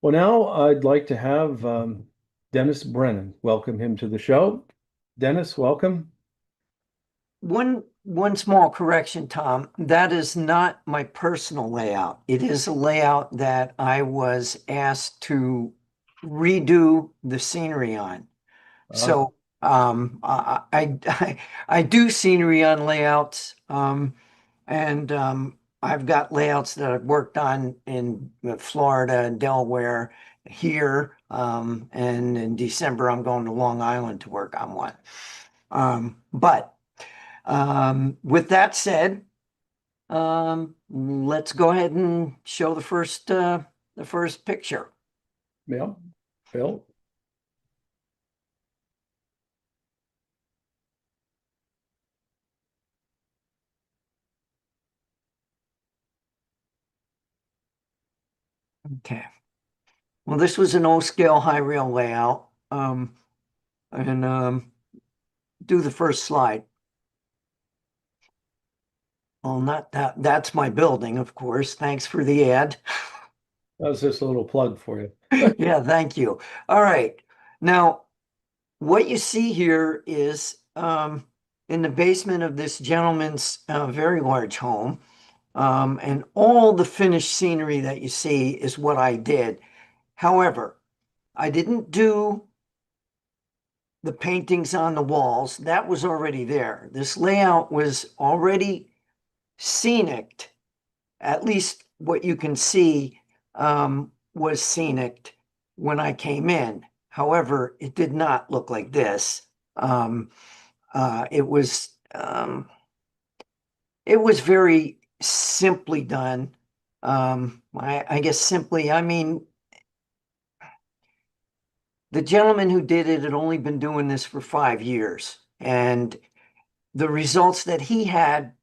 Well, now I'd like to have Dennis Brennan. Welcome him to the show. Dennis, welcome. One small correction, Tom. That is not my personal layout. It is a layout that I was asked to redo the scenery on. Uh, So I do scenery on layouts, and I've got layouts that I've worked on in Florida and Delaware here, and in December I'm going to Long Island to work on one. But with that said, let's go ahead and show the first picture. yeah, Phil. Okay. Well, this was an O scale high rail layout. And do the first slide. Well, not that. That's my building, of course. Thanks for the ad. That was just a little plug for you. Yeah, thank you. All right. Now, what you see here is in the basement of this gentleman's very large home. And all the finished scenery that you see is what I did. However, I didn't do the paintings on the walls. That was already there. This layout was already scenic. At least what you can see was scenic when I came in. However, it did not look like this. Um, it was it was very simply done. I guess simply, I mean, the gentleman who did it had only been doing this for 5 years, and the results that he had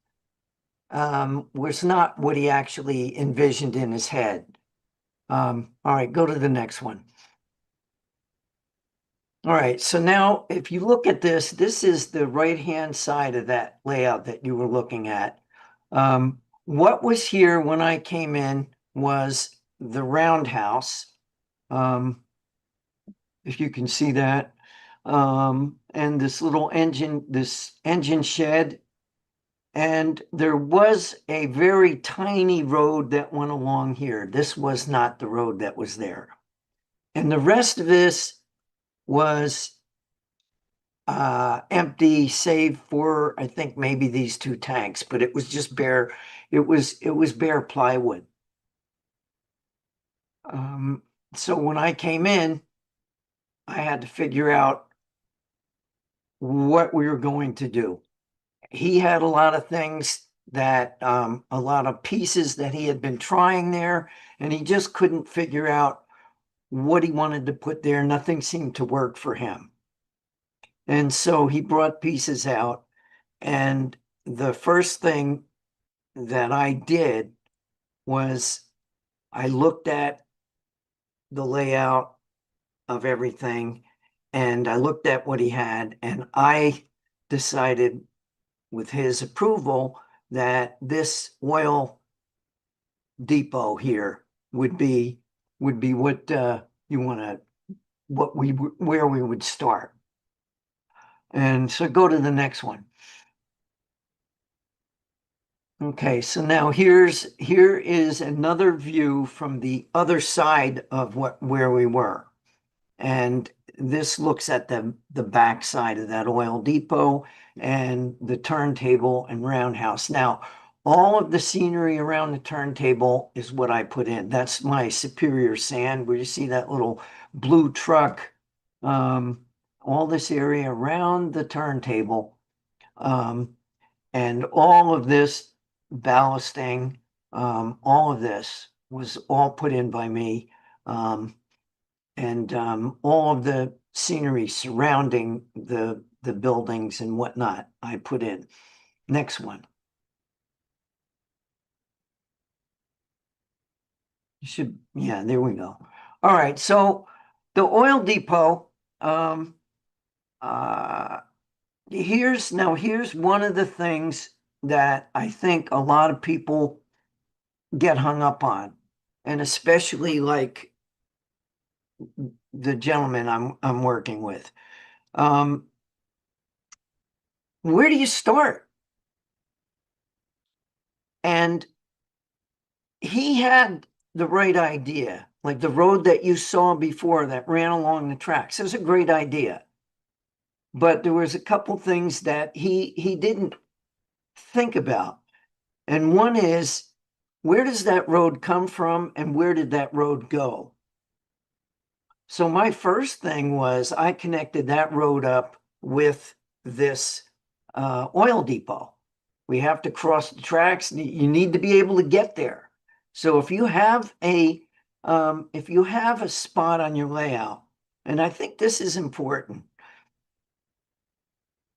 was not what he actually envisioned in his head. All right, go to the next one. All right, so now if you look at this, this is the right-hand side of that layout that you were looking at. What was here when I came in was the roundhouse, if you can see that, and this engine shed, and there was a very tiny road that went along here. This was not the road that was there. And the rest of this was empty, save for I think maybe these two tanks, but it was just bare. It was bare plywood. Um, so when I came in, I had to figure out what we were going to do. He had a lot of things that a lot of pieces that he had been trying there, and he just couldn't figure out what he wanted to put there. Nothing seemed to work for him. And so he brought pieces out. And the first thing that I did was I looked at the layout of everything and I looked at what he had, and I decided with his approval that this oil depot here would be what you want to what we where we would start. And so go to the next one. Okay, so now here is another view from the other side of where we were. And this looks at the back side of that oil depot and the turntable and roundhouse. Now, all of the scenery around the turntable is what I put in. That's my Superior Sand, where you see that little blue truck. All this area around the turntable, and all of this ballasting, all of this was all put in by me. And all of the scenery surrounding the buildings and whatnot, I put in. Next one. You should, yeah, there we go. All right, so the oil depot, uh, here's one of the things that I think a lot of people get hung up on, and especially like the gentleman I'm working with. Um, where do you start? And he had the right idea, like the road that you saw before that ran along the tracks. It was a great idea. But there was a couple things that he didn't think about. And one is, where does that road come from and where did that road go? So my first thing was I connected that road up with this oil depot. We have to cross the tracks. You need to be able to get there. So if you have a spot on your layout, and I think this is important,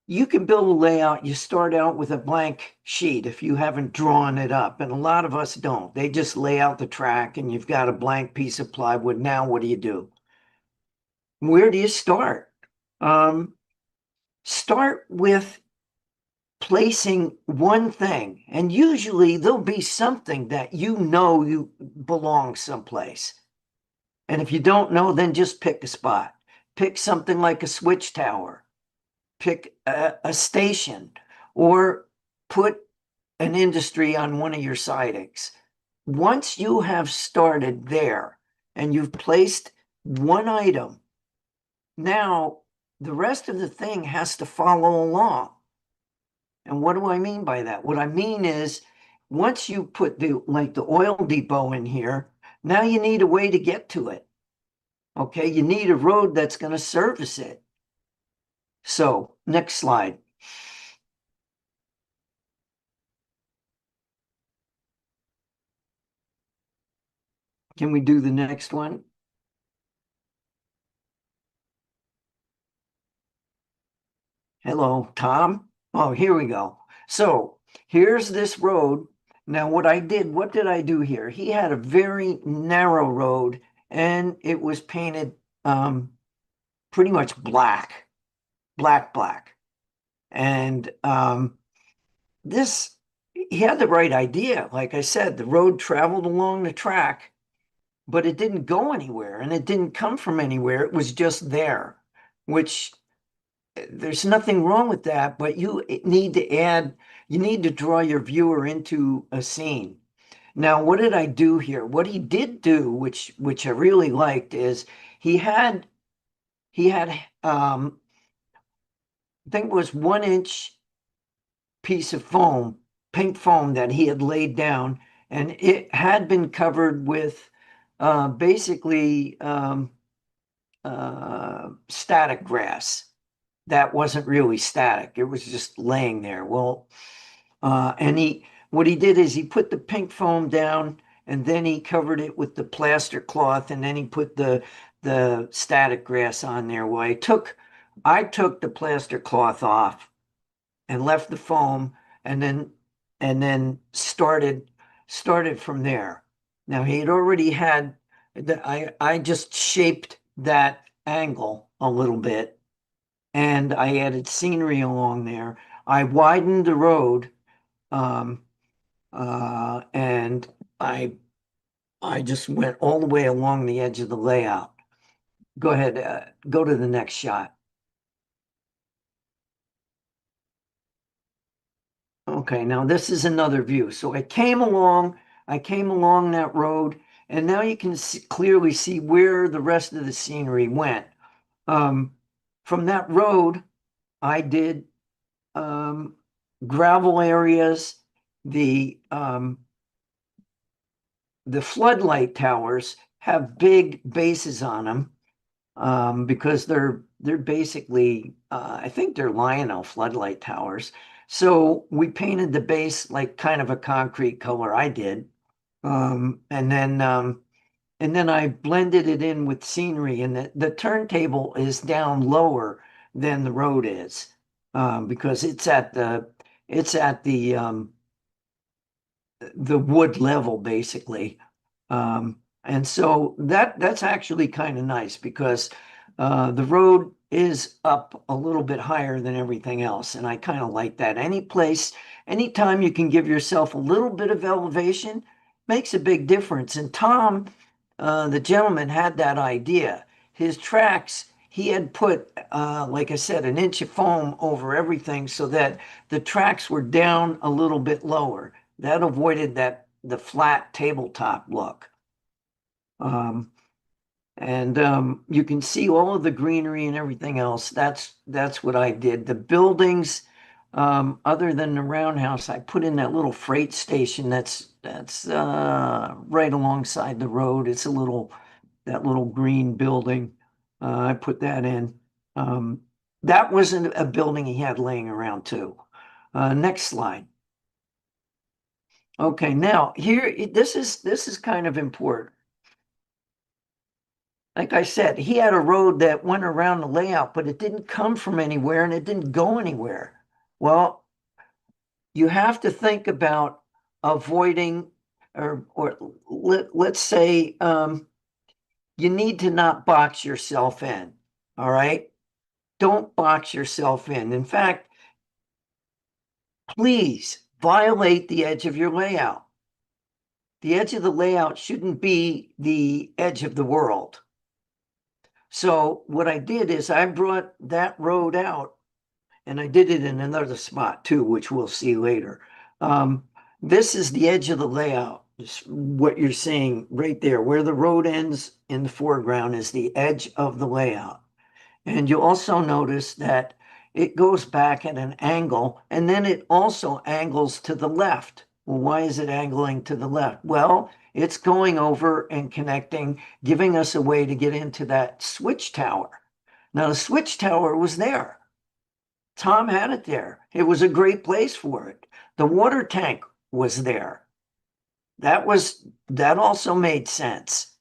you can build a layout. You start out with a blank sheet if you haven't drawn it up, and a lot of us don't. They just lay out the track, and you've got a blank piece of plywood. Now, what do? Where do you start? Um, Start with placing one thing, and usually there'll be something that you belong someplace. And if you don't know, then just pick a spot. Pick something like a switch tower, pick a station, or put an industry on one of your sidings. Once you have started there and you've placed one item, now the rest of the thing has to follow along. And what do I mean by that? What I mean is once you put the oil depot in here, now you need a way to get to it. Okay, you need a road that's going to service it. So, next slide. Can we do the next one? Hello, Tom. Oh, here we go. So here's this road. Now, what did I do here? He had a very narrow road and it was painted pretty much black. And this, he had the right idea. Like I said, the road traveled along the track, but it didn't go anywhere and it didn't come from anywhere. It was just there, which there's nothing wrong with that, but you need to draw your viewer into a scene. Now, what did I do here? What he did do, which I really liked, is he had I think it was 1 inch piece of foam, pink foam that he had laid down, and it had been covered with basically static grass that wasn't really static. It was just laying there. Well, what he did is he put the pink foam down and then he covered it with the plaster cloth and then he put the static grass on there. Well, I took the plaster cloth off and left the foam and then started from there. Now he had already had I just shaped that angle a little bit and I added scenery along there. I widened the road, um, and I just went all the way along the edge of the layout. Go ahead, go to the next shot. Okay, now this is another view. So I came along that road, and now you can clearly see where the rest of the scenery went. Um, from that road, I did gravel areas, the floodlight towers have big bases on them because they're basically I think they're Lionel floodlight towers. So we painted the base like kind of a concrete color. I did, um, and then um, and then I blended it in with scenery, and the turntable is down lower than the road is because it's at the wood level basically. And so that's actually kind of nice because the road is up a little bit higher than everything else. And I kind of like that. Anytime you can give yourself a little bit of elevation makes a big difference. And Tom, the gentleman, had that idea. his tracks, he had put, like I said, an inch of foam over everything so that the tracks were down a little bit lower. That avoided the flat tabletop look. Um, and you can see all of the greenery and everything else. That's what I did. The buildings, other than the roundhouse, I put in that little freight station that's right alongside the road. It's that little green building. I put that in. That wasn't a building he had laying around too. Next slide. Okay, now here this is kind of important. Like I said, he had a road that went around the layout, but it didn't come from anywhere and it didn't go anywhere. Well, you have to think about avoiding, or let's say you need to not box yourself in. All right. Don't box yourself in. In fact, please violate the edge of your layout. The edge of the layout shouldn't be the edge of the world. So what I did is I brought that road out, and I did it in another spot too, which we'll see later. This is the edge of the layout. What you're seeing right there, where the road ends in the foreground, is the edge of the layout. And you'll also notice that it goes back at an angle, and then it also angles to the left. Well, why is it angling to the left? Well, it's going over and connecting, giving us a way to get into that switch tower. Now, the switch tower was there. Tom had it there. It was a great place for it. The water tank was there. That also made sense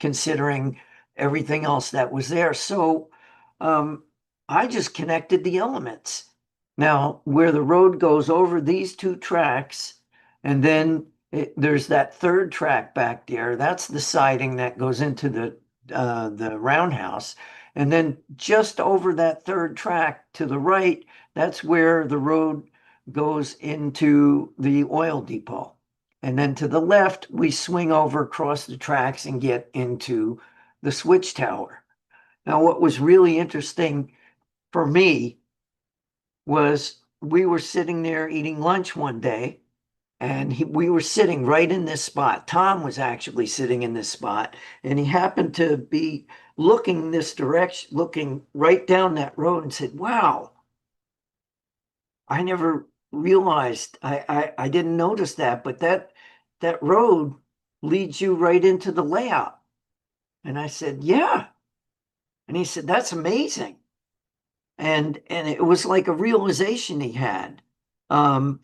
considering everything else that was there. So I just connected the elements. Now, where the road goes over these two tracks, and then there's that third track back there. That's the siding that goes into the roundhouse. And then just over that third track to the right, that's where the road goes into the oil depot. And then to the left, we swing over across the tracks and get into the switch tower. Now, what was really interesting for me was we were sitting there eating lunch one day, and we were sitting right in this spot. Tom was actually sitting in this spot, and he happened to be looking this direction, looking right down that road, and said, "Wow, I never realized, I didn't notice that, but that road leads you right into the layout." And I said, "Yeah." And he said, "That's amazing." And it was like a realization he had. Um,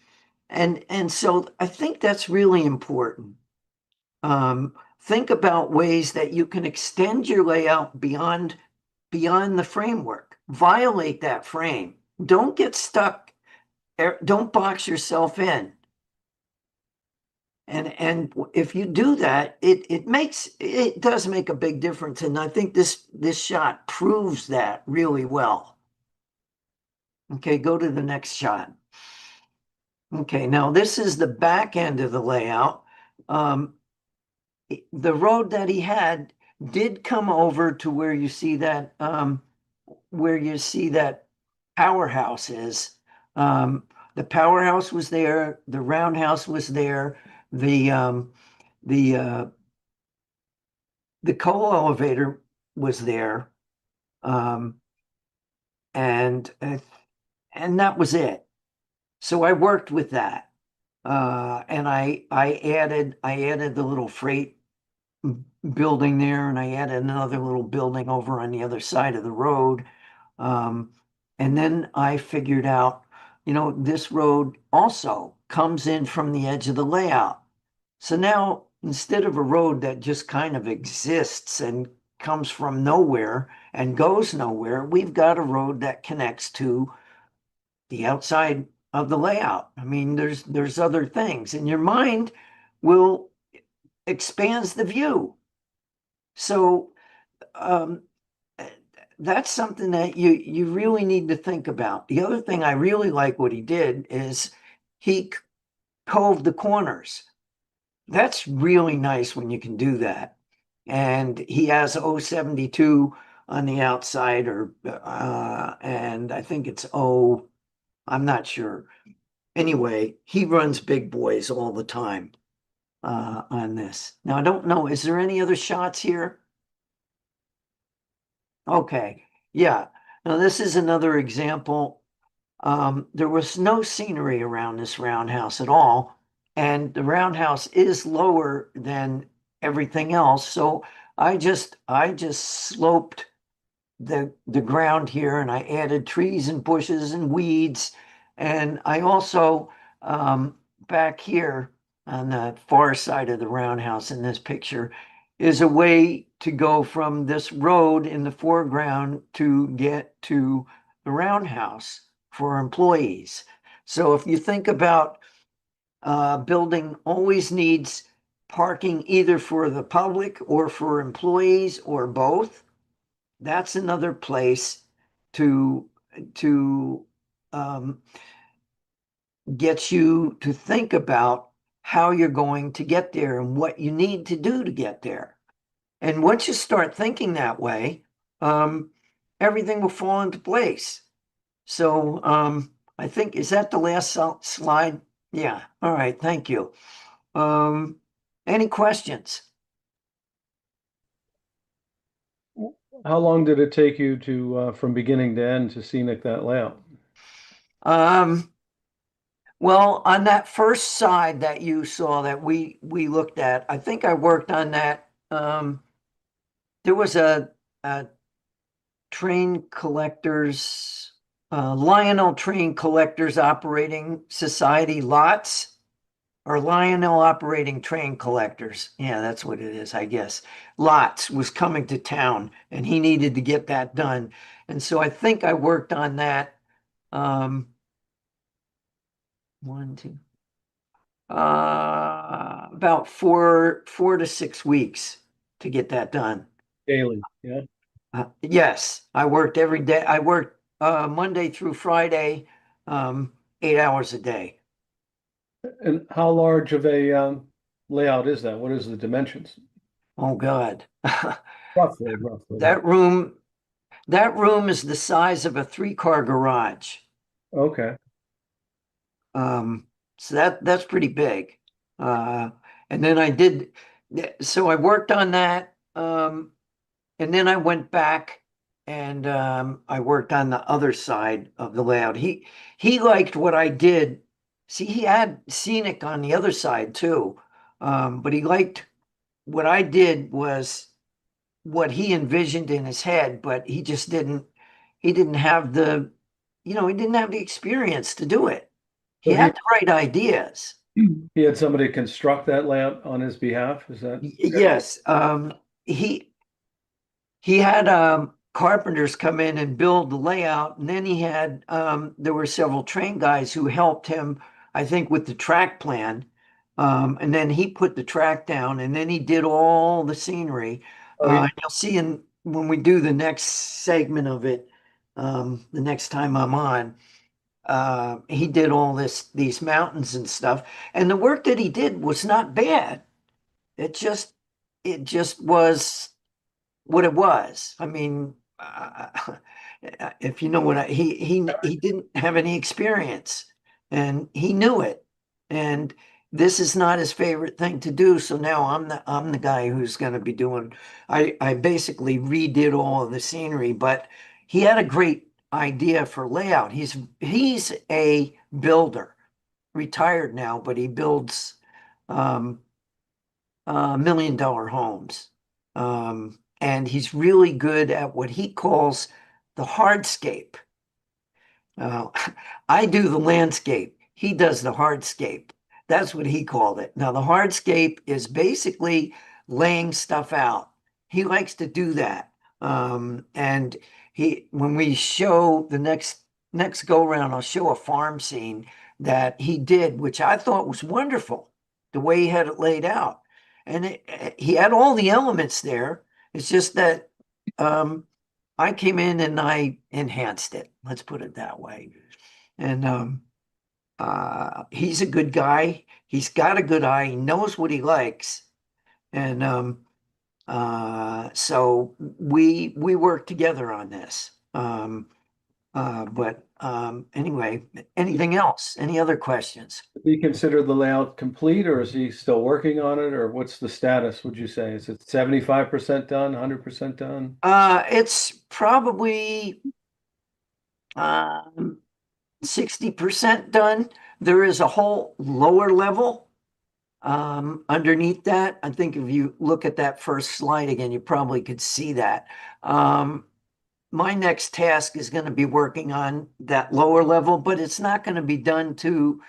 and so I think that's really important. Think about ways that you can extend your layout beyond the framework. Violate that frame. Don't get stuck. Don't box yourself in. And if you do that, it does make a big difference. And I think this shot proves that really well. Okay, go to the next shot. Okay, now this is the back end of the layout. The road that he had did come over to where you see that powerhouse is. The powerhouse was there, the roundhouse was there, the the uh, the coal elevator was there, um, and and that was it. So I worked with that, and I added the little freight building there, and I added another little building over on the other side of the road. Um, and then I figured out, this road also comes in from the edge of the layout. So now instead of a road that just kind of exists and comes from nowhere and goes nowhere, we've got a road that connects to the outside of the layout. I mean, there's other things, and your mind will expands the view. So um, that's something that you really need to think about. The other thing I really like what he did is he coved the corners. That's really nice when you can do that. And he has 072 on the outside, or and I think it's O, I'm not sure. Anyway, he runs big boys all the time on this. Now, I don't know, is there any other shots here? Okay, yeah. Now, this is another example. There was no scenery around this roundhouse at all, and the roundhouse is lower than everything else. So I just sloped the ground here, and I added trees and bushes and weeds. And I also back here on the far side of the roundhouse in this picture is a way to go from this road in the foreground to get to the roundhouse for employees. So if you think about building always needs parking either for the public or for employees or both, that's another place to to um, get you to think about how you're going to get there and what you need to do to get there. And once you start thinking that way, um, everything will fall into place. So I think, is that the last slide? Yeah. All right. Thank you. Um, any questions? How long did it take you to from beginning to end to scenic that layout? Um, Well, on that first side that you saw that we looked at, I think I worked on that. There was a train collectors, Lionel Train Collectors Operating Society lots, or Lionel Operating Train Collectors. Yeah, that's what it is, I guess. Lots was coming to town, and he needed to get that done. And so I think I worked on that. One, two. About four to 6 weeks to get that done. Daily, yeah. Yes, I worked every day. I worked Monday through Friday, 8 hours a day. And how large of a layout is that? What is the dimensions? Oh God. Roughly, roughly. That room, that room is the size of a three-car garage. Okay. Um, so that's pretty big. Uh, and then so I worked on that. And then I went back and I worked on the other side of the layout. He liked what I did. See, he had scenic on the other side too, but he liked what I did was what he envisioned in his head, but he just didn't. He didn't have he didn't have the experience to do it. He So had the right ideas. he had somebody construct that layout on his behalf. Is that Yes, he he had carpenters come in and build the layout, and then he had there were several train guys who helped him, I think, with the track plan. And then he put the track down, and then he did all the scenery. oh he You'll see when we do the next segment of it, the next time I'm on, he did all these mountains and stuff. And the work that he did was not bad. It just it just was what it was. I mean, if you know what he didn't have any experience, and he knew it. And this is not his favorite thing to do. So now I'm the guy who's going to be doing. I basically redid all of the scenery, but he had a great idea for layout. He's a builder, retired now, but he builds um, $1 million homes. And he's really good at what he calls the hardscape. Uh, I do the landscape. He does the hardscape. That's what he called it. Now, the hardscape is basically laying stuff out. He likes to do that. And when we show the next go round, I'll show a farm scene that he did, which I thought was wonderful, the way he had it laid out. And he had all the elements there. It's just that I came in and I enhanced it. Let's put it that way. And he's a good guy. He's got a good eye. He knows what he likes. And So we work together on this. Anyway, anything else? Any other questions? Do you consider the layout complete, or is he still working on it, or what's the status, would you say? Is it 75% done, 100% done? It's probably um 60% done. There is a whole lower level underneath that. I think if you look at that first slide again, you probably could see that. My next task is going to be working on that lower level, but it's not going to be done to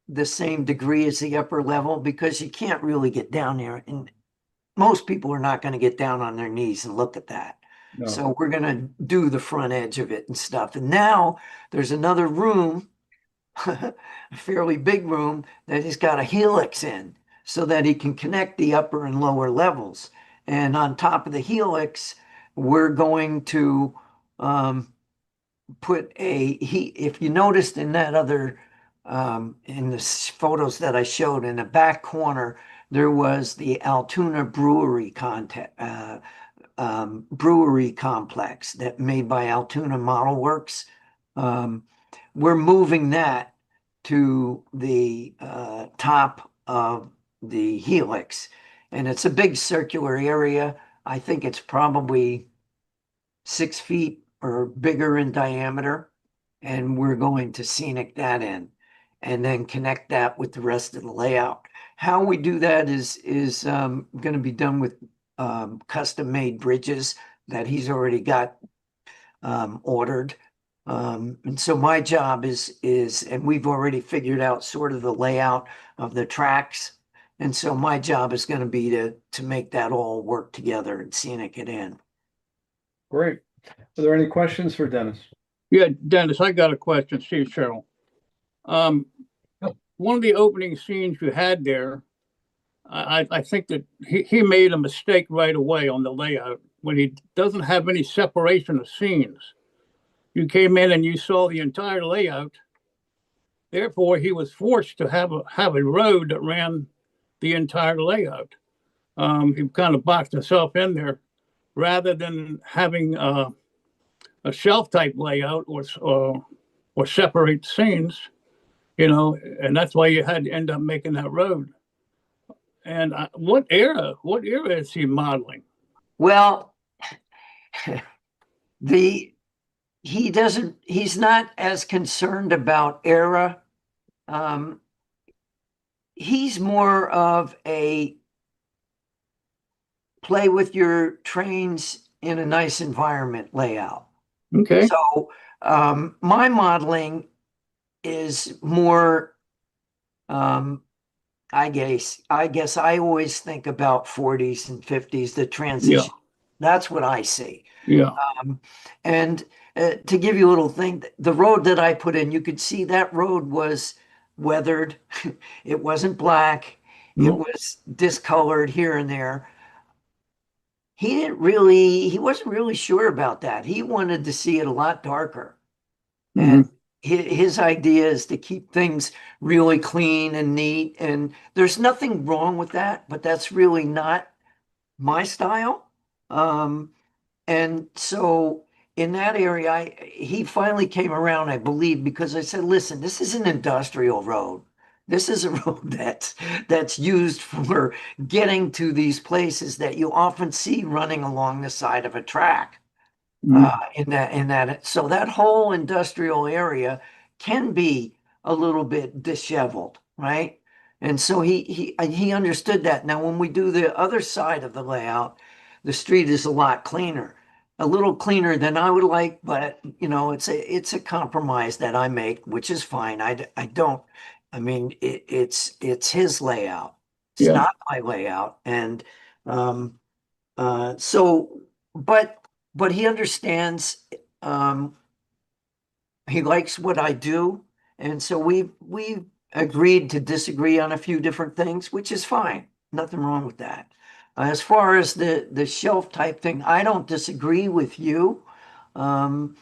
the same degree as the upper level because you can't really get down there. And most people are not going to get down on their knees and look at that. No. So we're going to do the front edge of it and stuff. And now there's another room, a fairly big room, that he's got a helix in so that he can connect the upper and lower levels. And on top of the helix, we're going to put if you noticed in that other, in the photos that I showed in the back corner, there was the Altoona brewery complex that made by Altoona Model Works. Um, we're moving that to the top of the helix, and it's a big circular area. I think it's probably 6 feet or bigger in diameter, and we're going to scenic that in and then connect that with the rest of the layout. How we do that is going to be done with custom made bridges that he's already got ordered. And so my job and we've already figured out sort of the layout of the tracks. And so my job is going to be to make that all work together and scenic it in. Great. Are there any questions for Dennis? Yeah, Dennis, I got a question, Steve Cheryl. Um, One of the opening scenes you had there, I think that he made a mistake right away on the layout when he doesn't have any separation of scenes. You came in and you saw the entire layout. Therefore, he was forced to have a road that ran the entire layout. He kind of boxed himself in there rather than having a shelf type layout or separate scenes, and that's why you had to end up making that road. And what era is he modeling? Well, the he's not as concerned about era. Um, he's more of a play with your trains in a nice environment layout. Okay. So my modeling is more, I guess I always think about 40s and 50s, the Yeah. transition. That's what I see. Yeah. And to give you a little thing, the road that I put in, you could see that road was weathered. It wasn't black. It No. was discolored here and there. He wasn't really sure about that. He wanted to see it a lot darker. Hmm. And his idea is to keep things really clean and neat. And there's nothing wrong with that, but that's really not my style. And so in that area, he finally came around, I believe, because I said, listen, this is an industrial road. This is a road that's used for getting to these places that you often see running along the side of a track. Hmm. So that whole industrial area can be a little bit disheveled, right? And so he understood that. Now, when we do the other side of the layout, the street is a lot cleaner, a little cleaner than I would like, but it's a compromise that I make, which is fine. I don't, I mean, it's his layout. It's Yeah. not my layout, and um, so, but he understands. Um, he likes what I do, and so we agreed to disagree on a few different things, which is fine. Nothing wrong with that. As far as the shelf type thing, I don't disagree with you. Um,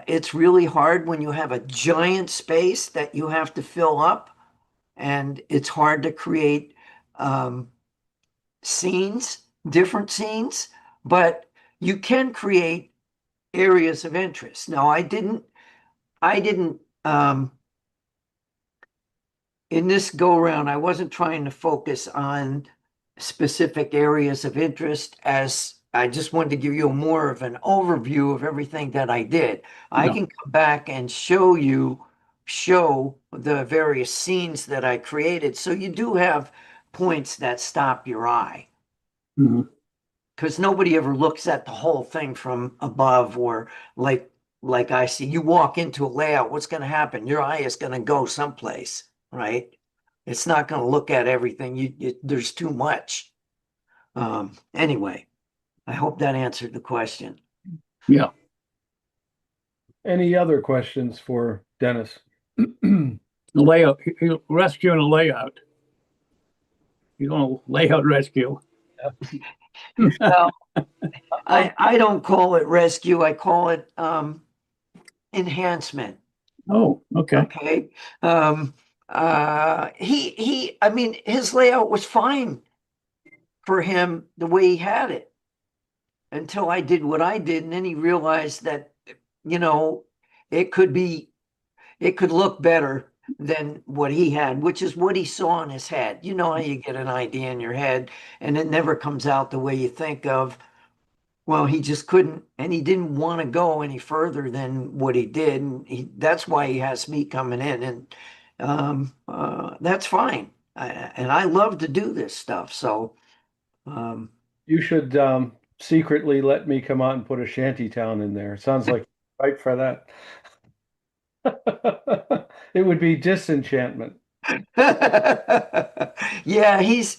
it's really hard when you have a giant space that you have to fill up, and it's hard to create um, scenes different scenes, but you can create areas of interest. Now, I didn't, in this go round, I wasn't trying to focus on specific areas of interest, as I just wanted to give you more of an overview of everything that I did. I Yeah. can come back and show the various scenes that I created. So you do have points that stop your eye, Mhm. because nobody ever looks at the whole thing from above, or like I see. You walk into a layout, what's going to happen? Your eye is going to go someplace, right? It's not going to look at everything. There's too much. Anyway, I hope that answered the question. Yeah. Any other questions for Dennis? The layout, rescue and a layout. You're going to layout rescue. Well, I don't call it rescue. I call it enhancement. Oh, okay. Okay. I mean, his layout was fine for him the way he had it, until I did what I did. And then he realized that, you know, it could look better than what he had, which is what he saw in his head. You know how you get an idea in your head and it never comes out the way you think of. Well, he just couldn't, and he didn't want to go any further than what he did. And that's why he has me coming in, and that's fine. And I love to do this stuff. So, um, You should secretly let me come out and put a shanty town in there. It sounds like right for that. It would be disenchantment. yeah, he's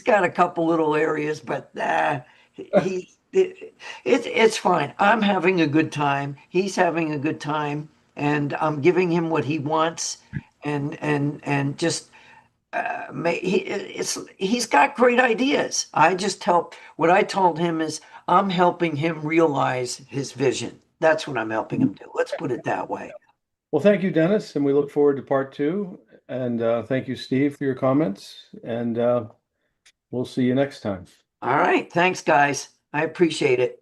got a couple little areas, but it's fine. I'm having a good time. He's having a good time, and I'm giving him what he wants, and just he's got great ideas. I just help. What I told him is I'm helping him realize his vision. That's what I'm helping him do. Let's put it that way. Well, thank you, Dennis, and we look forward to part two. And thank you, Steve, for your comments. And we'll see you next time. All right. Thanks, guys. I appreciate it.